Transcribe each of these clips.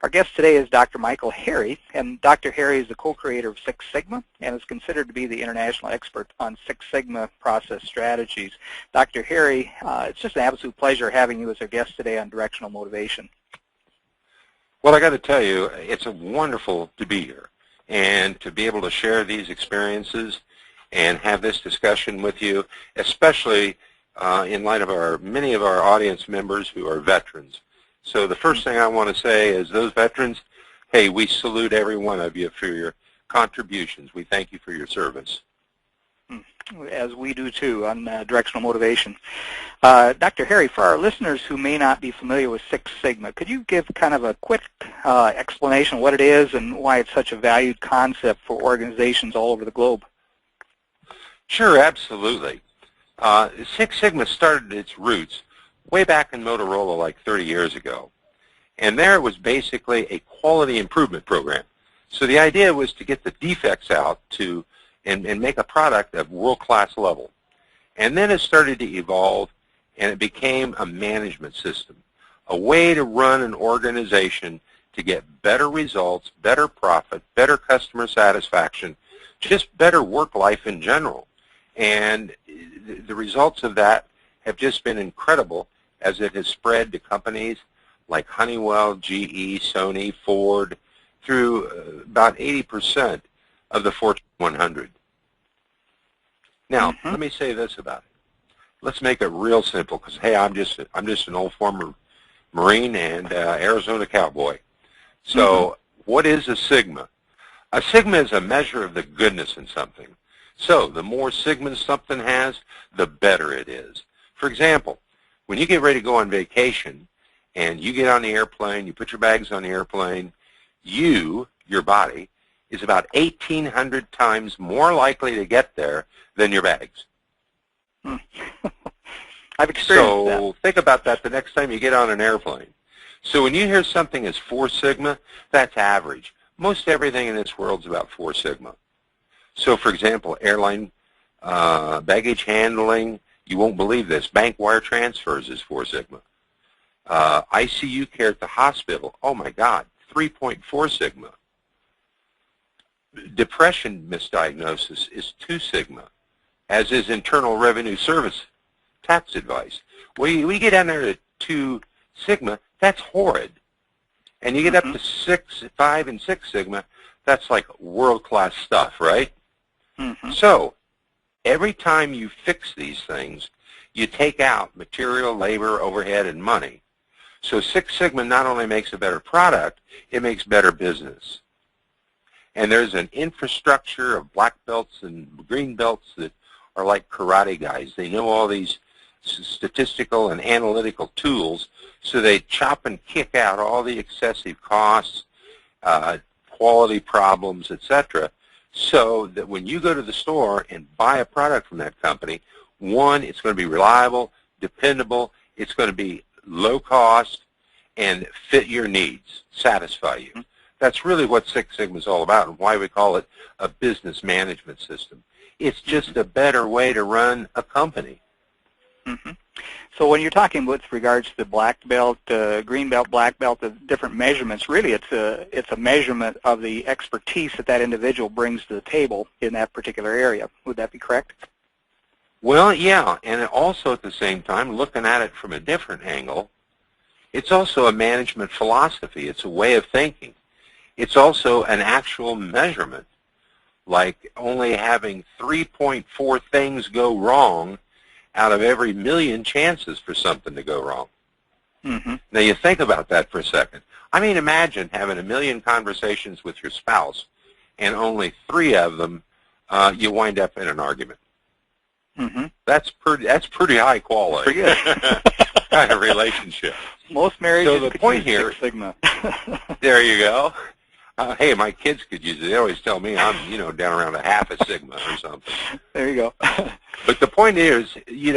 Our guest today is Dr. Mikel Harry, and Dr. Harry is the co-creator of Six Sigma and is considered to be the international expert on Six Sigma process strategies. Dr. Harry, it's just an absolute pleasure having you as our guest today on Directional Motivation. Well, I got to tell you, it's wonderful to be here and to be able to share these experiences and have this discussion with you, especially in light of many of our audience members who are veterans. So the first thing I want to say is those veterans, hey, we salute every one of you for your contributions. We thank you for your service. As we do too on Directional Motivation. Dr. Harry, for our listeners who may not be familiar with Six Sigma, could you give kind of a quick explanation of what it is and why it's such a valued concept for organizations all over the globe? Sure, absolutely. Six Sigma started its roots way back in Motorola like 30 years ago. And there it was basically a quality improvement program. So the idea was to get the defects out and make a product of world-class level. And then it started to evolve, and it became a management system, a way to run an organization to get better results, better profit, better customer satisfaction, just better work life in general. And the results of that have just been incredible as it has spread to companies like Honeywell, GE, Sony, Ford, through about 80% of the Fortune 100. Now, let me say this about it. Let's make it real simple because, hey, I'm just an old former Marine and Arizona cowboy. So what is a sigma? A sigma is a measure of the goodness in something. So the more sigmas something has, the better it is. For example, when you get ready to go on vacation and you get on the airplane, you put your bags on the airplane, your body, is about 1,800 times more likely to get there than your bags. I've experienced that. So think about that the next time you get on an airplane. So when you hear something is 4 sigma, that's average. Most everything in this world is about 4 sigma. So for example, airline baggage handling, you won't believe this, bank wire transfers is 4 sigma. ICU care at the hospital, oh my God, 3.4 sigma. Depression misdiagnosis is 2 sigma, as is Internal Revenue Service tax advice. We get down there to 2 sigma, that's horrid. And you get up to 5 and 6 sigma, that's like world-class stuff, right? So every time you fix these things, you take out material, labor, overhead, and money. So Six Sigma not only makes a better product, it makes better business. And there's an infrastructure of black belts and green belts that are like karate guys. They know all these statistical and analytical tools, so they chop and kick out all the excessive costs, quality problems, etc., so that when you go to the store and buy a product from that company, one, it's going to be reliable, dependable, it's going to be low cost, and fit your needs, satisfy you. That's really what Six Sigma is all about and why we call it a business management system. It's just a better way to run a company. So when you're talking with regards to the black belt, green belt, black belt, the different measurements, really it's a measurement of the expertise that individual brings to the table in that particular area. Would that be correct? Well, yeah, and also at the same time, looking at it from a different angle, it's also a management philosophy. It's a way of thinking. It's also an actual measurement, like only having 3.4 things go wrong out of every million chances for something to go wrong. Now you think about that for a second. I mean, imagine having 1 million conversations with your spouse and only 3 of them you wind up in an argument. That's pretty high quality. Pretty good. Kind of relationship. Most marriages so the point here, Six Sigma. There you go. Hey, my kids could use it. They always tell me I'm, down around a half a sigma or something. There you go. But the point is, you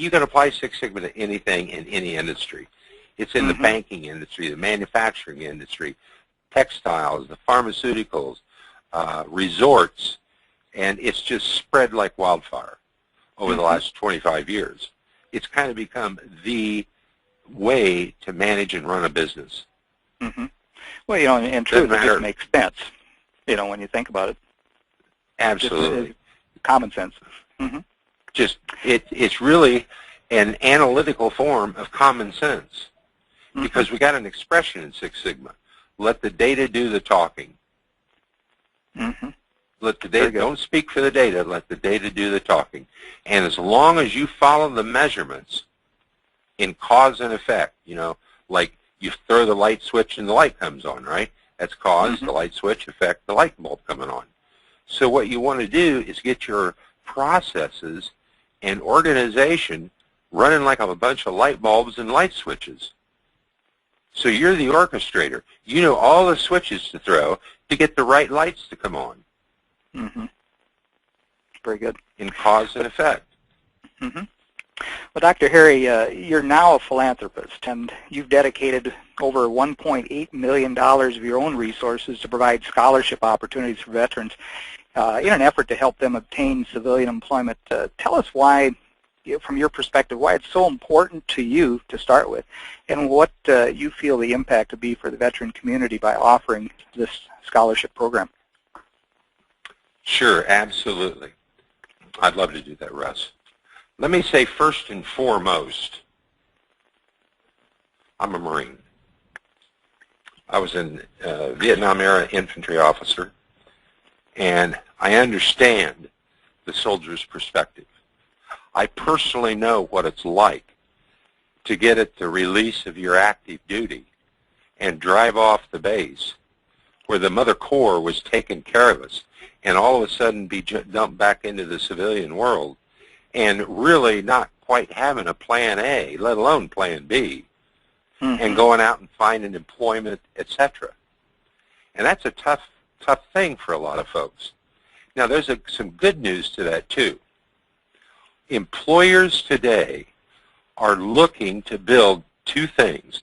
can apply Six Sigma to anything in any industry. It's in the banking industry, the manufacturing industry, textiles, the pharmaceuticals, resorts, and it's just spread like wildfire over the last 25 years. It's kind of become the way to manage and run a business. Well, in truth, it just makes sense, when you think about it. Absolutely. Just, common sense. Mm-hmm. It's really an analytical form of common sense, because we got an expression in Six Sigma: let the data do the talking. Let the data, don't speak for the data, let the data do the talking. And as long as you follow the measurements in cause and effect, like you throw the light switch and the light comes on, right? That's cause, the light switch, effect, the light bulb coming on. So what you want to do is get your processes and organization running like a bunch of light bulbs and light switches. So you're the orchestrator. You know all the switches to throw to get the right lights to come on. Very good. In cause and effect. Well, Dr. Harry, you're now a philanthropist, and you've dedicated over $1.8 million of your own resources to provide scholarship opportunities for veterans in an effort to help them obtain civilian employment. Tell us why, from your perspective, why it's so important to you to start with, and what you feel the impact would be for the veteran community by offering this scholarship program. Sure, absolutely. I'd love to do that, Russ. Let me say first and foremost, I'm a Marine. I was a Vietnam-era infantry officer, and I understand the soldier's perspective. I personally know what it's like to get at the release of your active duty and drive off the base where the Mother Corps was taking care of us, and all of a sudden be dumped back into the civilian world and really not quite having a plan A, let alone plan B, and going out and finding employment, etc. And that's a tough thing for a lot of folks. Now, there's some good news to that, too. Employers today are looking to build two things.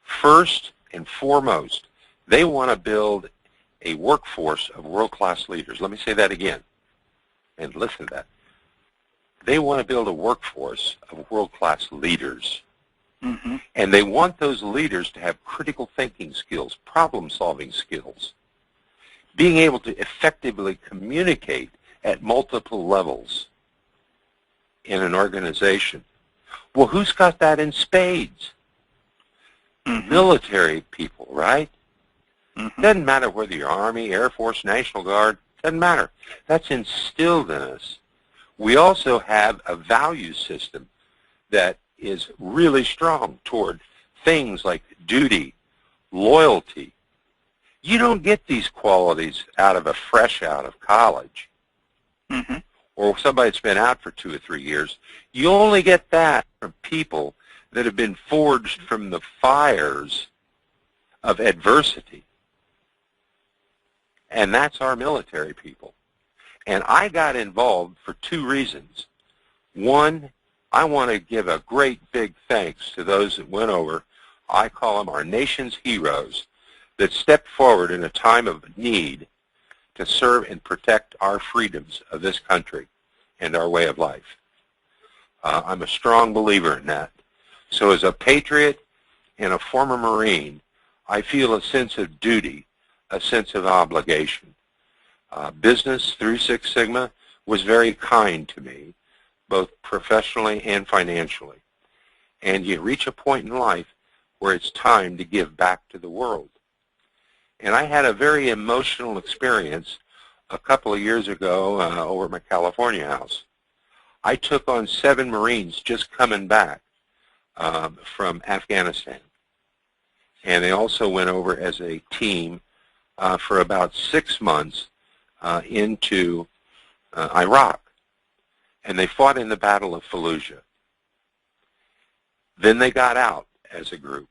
First and foremost, they want to build a workforce of world-class leaders. Let me say that again, and listen to that. They want to build a workforce of world-class leaders. And they want those leaders to have critical thinking skills, problem-solving skills, being able to effectively communicate at multiple levels in an organization. Well, who's got that in spades? Military people, right? Doesn't matter whether you're Army, Air Force, National Guard, doesn't matter. That's instilled in us. We also have a value system that is really strong toward things like duty, loyalty. You don't get these qualities fresh out of college or somebody that's been out for 2 or 3 years. You only get that from people that have been forged from the fires of adversity. And that's our military people. And I got involved for 2 reasons. One, I want to give a great big thanks to those that went over. I call them our nation's heroes that stepped forward in a time of need to serve and protect our freedoms of this country and our way of life. I'm a strong believer in that. So as a patriot and a former Marine, I feel a sense of duty, a sense of obligation. Business through Six Sigma was very kind to me, both professionally and financially. And you reach a point in life where it's time to give back to the world. And I had a very emotional experience a couple of years ago over at my California house. I took on 7 Marines just coming back from Afghanistan. And they also went over as a team for about 6 months into Iraq. And they fought in the Battle of Fallujah. Then they got out as a group.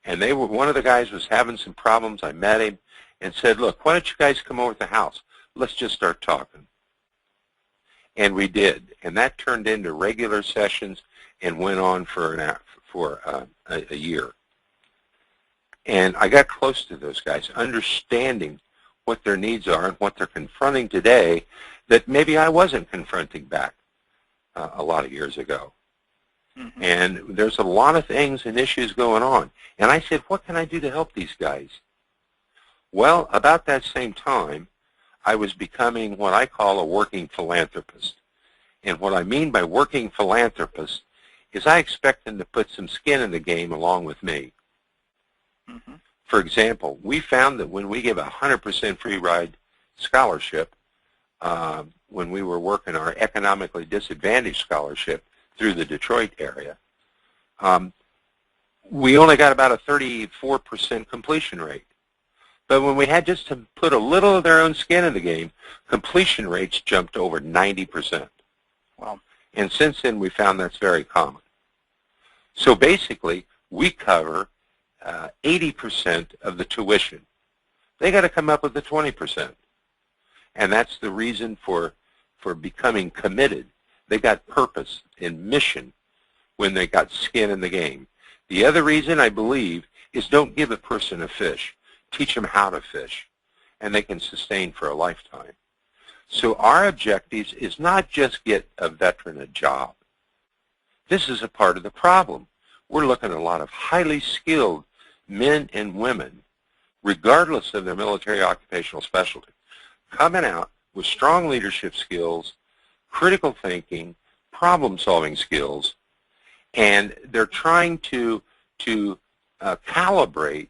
And one of the guys was having some problems. I met him and said, look, why don't you guys come over to the house? Let's just start talking. And we did. And that turned into regular sessions and went on for a year. And I got close to those guys, understanding what their needs are and what they're confronting today that maybe I wasn't confronting back a lot of years ago. Mm-hmm. And there's a lot of things and issues going on. And I said, what can I do to help these guys? Well, about that same time, I was becoming what I call a working philanthropist. And what I mean by working philanthropist is I expect them to put some skin in the game along with me. Mm-hmm. For example, we found that when we give a 100% free ride scholarship, when we were working our economically disadvantaged scholarship through the Detroit area, we only got about a 34% completion rate. But when we had just to put a little of their own skin in the game, completion rates jumped over 90%. Wow. And since then, we found that's very common. So basically, we cover 80% of the tuition. They got to come up with the 20%. And that's the reason for becoming committed. They got purpose and mission when they got skin in the game. The other reason, I believe, is don't give a person a fish. Teach them how to fish, and they can sustain for a lifetime. So our objective is not just get a veteran a job. This is a part of the problem. We're looking at a lot of highly skilled men and women, regardless of their military occupational specialty, coming out with strong leadership skills, critical thinking, problem-solving skills, and they're trying to calibrate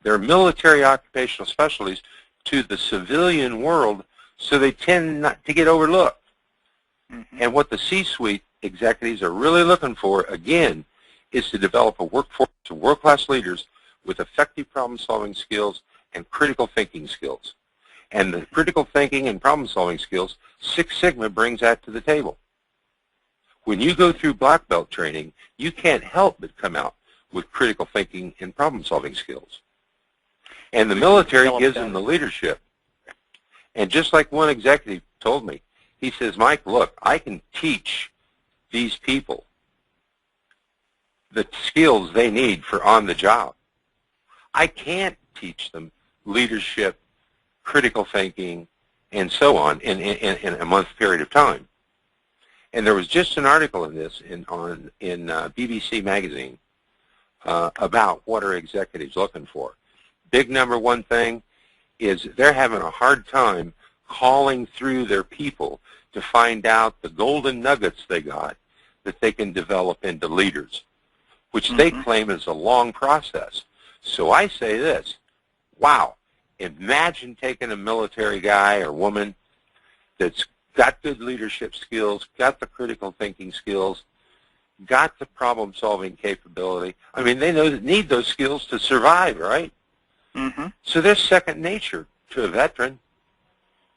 their military occupational specialties to the civilian world, so they tend not to get overlooked. Mm-hmm. And what the C-suite executives are really looking for, again, is to develop a workforce of world-class leaders with effective problem-solving skills and critical thinking skills. And the critical thinking and problem-solving skills, Six Sigma brings that to the table. When you go through black belt training, you can't help but come out with critical thinking and problem-solving skills. And the military gives them the leadership. And just like one executive told me, he says, Mike, look, I can teach these people the skills they need for on the job. I can't teach them leadership, critical thinking, and so on in a month period of time. And there was just an article in this in BBC Magazine about what are executives looking for. Big number one thing is they're having a hard time calling through their people to find out the golden nuggets they got that they can develop into leaders, which they claim is a long process. So I say this, wow, imagine taking a military guy or woman that's got good leadership skills, got the critical thinking skills, got the problem-solving capability. I mean, they need those skills to survive, right? Mm-hmm. So they're second nature to a veteran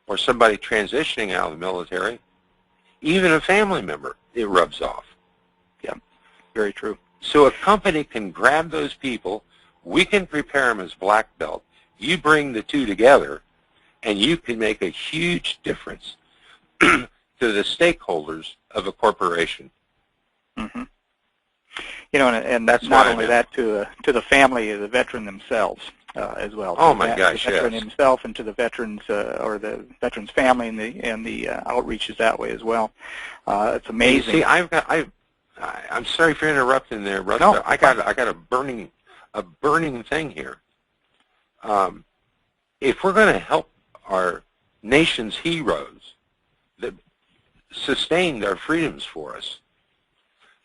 or somebody transitioning out of the military, even a family member. It rubs off. Yeah, very true. So a company can grab those people. We can prepare them as black belt. You bring the two together, and you can make a huge difference to the stakeholders of a corporation. Mm-hmm. You know, and That's not why only that, to the family of the veteran themselves as well. Oh my gosh, the veteran yes. himself, and to the veterans or the veteran's family, and the outreaches that way as well. It's amazing. You see, I'm sorry for interrupting there, Russ. No, I got a burning thing here. If we're going to help our nation's heroes that sustained our freedoms for us,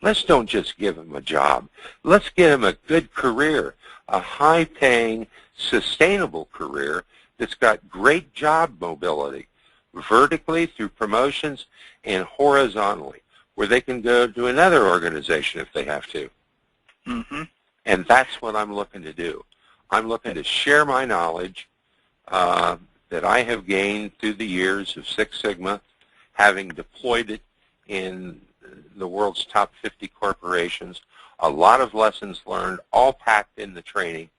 let's don't just give them a job. Let's give them a good career, a high-paying, sustainable career that's got great job mobility, vertically through promotions and horizontally, where they can go to another organization if they have to. Mm-hmm. And that's what I'm looking to do. I'm looking to share my knowledge that I have gained through the years of Six Sigma, having deployed it in the world's top 50 corporations, a lot of lessons learned, all packed in the training,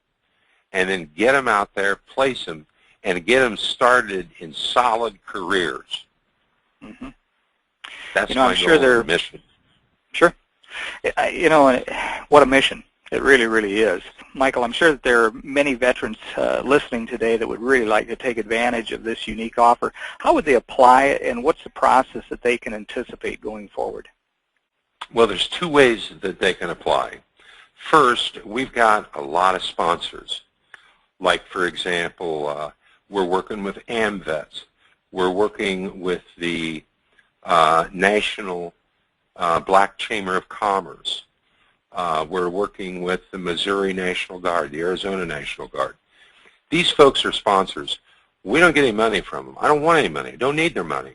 and then get them out there, place them, and get them started in solid careers. Mm-hmm. That's I'm my sure goal and mission. Sure. What a mission. It really, really is. Michael, I'm sure that there are many veterans listening today that would really like to take advantage of this unique offer. How would they apply it, and what's the process that they can anticipate going forward? Well, there's two ways that they can apply. First, we've got a lot of sponsors. Like, for example, we're working with AMVETS. We're working with the National Black Chamber of Commerce. We're working with the Missouri National Guard, the Arizona National Guard. These folks are sponsors. We don't get any money from them. I don't want any money. I don't need their money.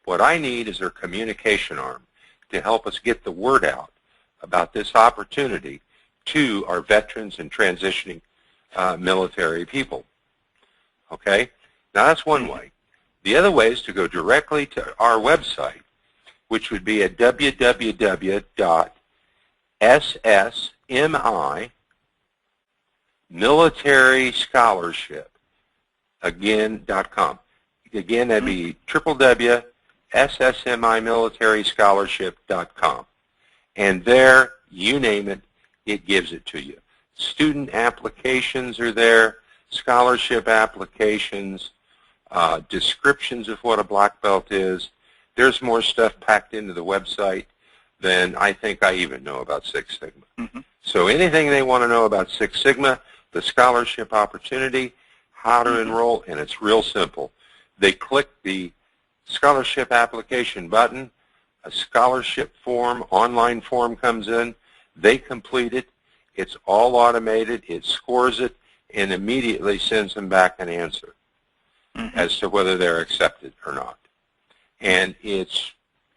What I need is their communication arm to help us get the word out about this opportunity to our veterans and transitioning military people. Okay? Now that's one way. The other way is to go directly to our website, which would be at www.ssmimilitaryScholarship.com. Again, that'd be www.ssmimilitaryScholarship.com. And there, you name it, it gives it to you. Student applications are there, scholarship applications, descriptions of what a black belt is. There's more stuff packed into the website than I think I even know about Six Sigma. Mm-hmm. So anything they want to know about Six Sigma, the scholarship opportunity, how to enroll, and it's real simple. They click the scholarship application button, a scholarship form, online form comes in, they complete it, it's all automated, it scores it, and immediately sends them back an answer as to whether they're accepted or not. And it's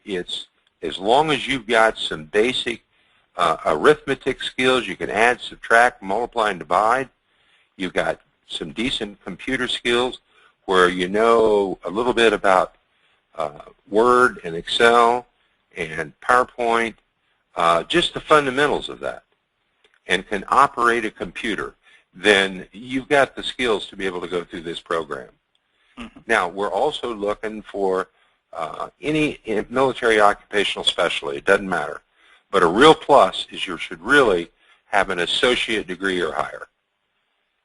as long as you've got some basic arithmetic skills, you can add, subtract, multiply, and divide. You've got some decent computer skills where you know a little bit about Word and Excel and PowerPoint, just the fundamentals of that, and can operate a computer, then you've got the skills to be able to go through this program. Now, we're also looking for any military occupational specialty. It doesn't matter. But a real plus is you should really have an associate degree or higher.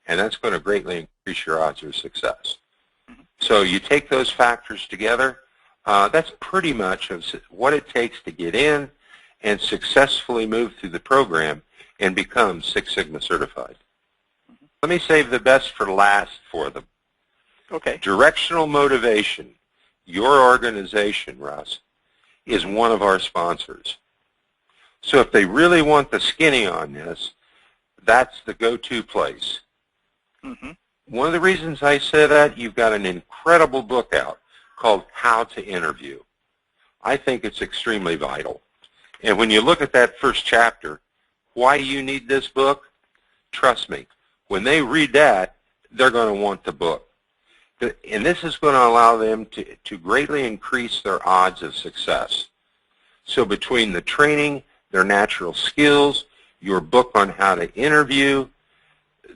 And that's going to greatly increase your odds of success. So you take those factors together, that's pretty much what it takes to get in and successfully move through the program and become Six Sigma certified. Let me save the best for last for them. Okay. Directional Motivation, your organization, Russ, is one of our sponsors. So if they really want the skinny on this, that's the go-to place. One of the reasons I say that, you've got an incredible book out called How to Interview. I think it's extremely vital. And when you look at that first chapter, why you need this book, trust me, when they read that, they're going to want the book. And this is going to allow them to greatly increase their odds of success. So between the training, their natural skills, your book on how to interview,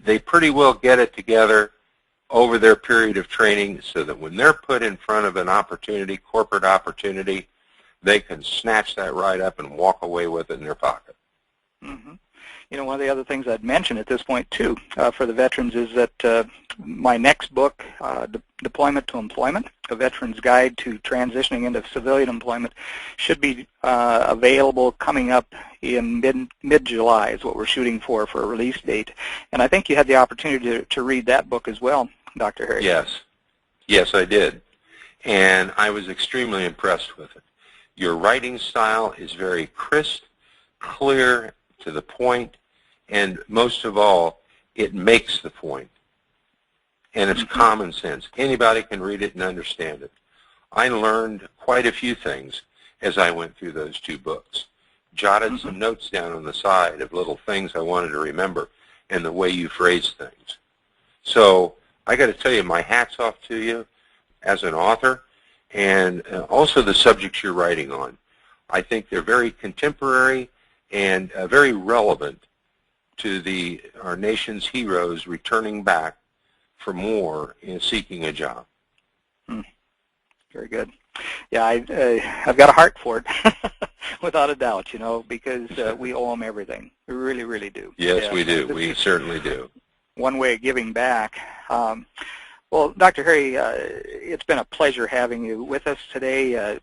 they pretty well get it together over their period of training so that when they're put in front of an opportunity, corporate opportunity, they can snatch that right up and walk away with it in their pocket. You know, one of the other things I'd mention at this point, too, for the veterans is that my next book, Deployment to Employment, A Veteran's Guide to Transitioning into Civilian Employment, should be available coming up in mid-July is what we're shooting for a release date. And I think you had the opportunity to read that book as well, Dr. Harry. Yes. Yes, I did. And I was extremely impressed with it. Your writing style is very crisp, clear, to the point, and most of all, it makes the point. And it's common sense. Anybody can read it and understand it. I learned quite a few things as I went through those two books. Jotted some notes down on the side of little things I wanted to remember and the way you phrase things. So I got to tell you, my hat's off to you as an author, and also the subjects you're writing on. I think they're very contemporary and very relevant to our nation's heroes returning back for more in seeking a job. Very good. Yeah, I've got a heart for it, without a doubt, you know, because we owe them everything. We really, really do. Yes, we do. We certainly do. One way of giving back. Well, Dr. Harry, it's been a pleasure having you with us today.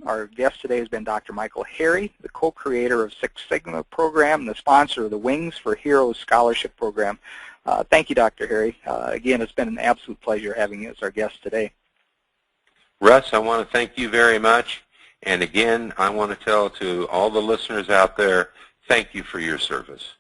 Our guest today has been Dr. Mikel Harry, the co-creator of Six Sigma program and the sponsor of the Wings for Heroes Scholarship Program. Thank you, Dr. Harry. Again, it's been an absolute pleasure having you as our guest today. Russ, I want to thank you very much. And again, I want to tell to all the listeners out there, thank you for your service.